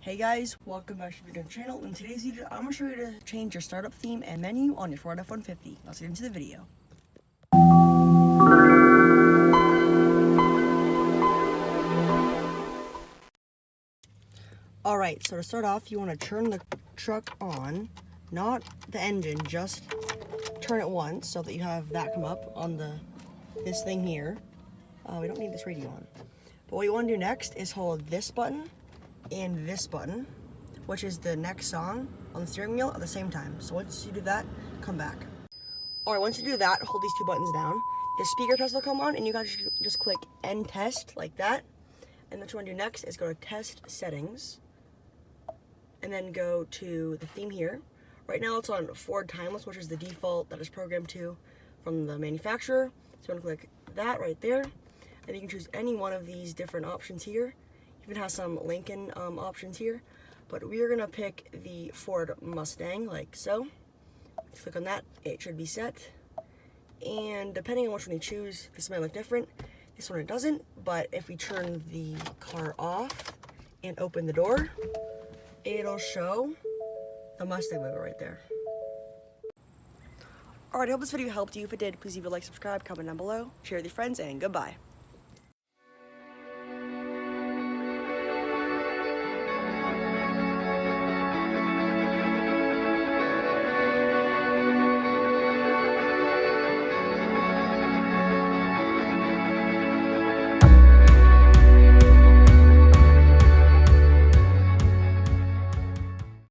Hey guys, welcome back to the channel. In today's video, I'm going to show you to change your startup theme and menu on your Ford F-150. Let's get into the video. Alright, so to start off, you want to turn the truck on, not the engine, just turn it once so that you have that come up on this thing here. We don't need this radio on. But what you want to do next is hold this button and this button, which is the next song on the steering wheel at the same time. So once you do that, come back. Alright, once you do that, hold these two buttons down. The speaker test will come on and you guys just click end test like that. And what you want to do next is go to test settings and then go to the theme here. Right now it's on Ford Timeless, which is the default that is programmed to from the manufacturer. So you want to click that right there. And you can choose any one of these different options here. Even has some Lincoln options here. But we are going to pick the Ford Mustang, like so. Click on that, it should be set. And depending on which one you choose, this might look different. This one it doesn't, but if we turn the car off and open the door, it'll show the Mustang logo right there. Alright, I hope this video helped you. If it did, please leave a like, subscribe, comment down below, share with your friends, and goodbye.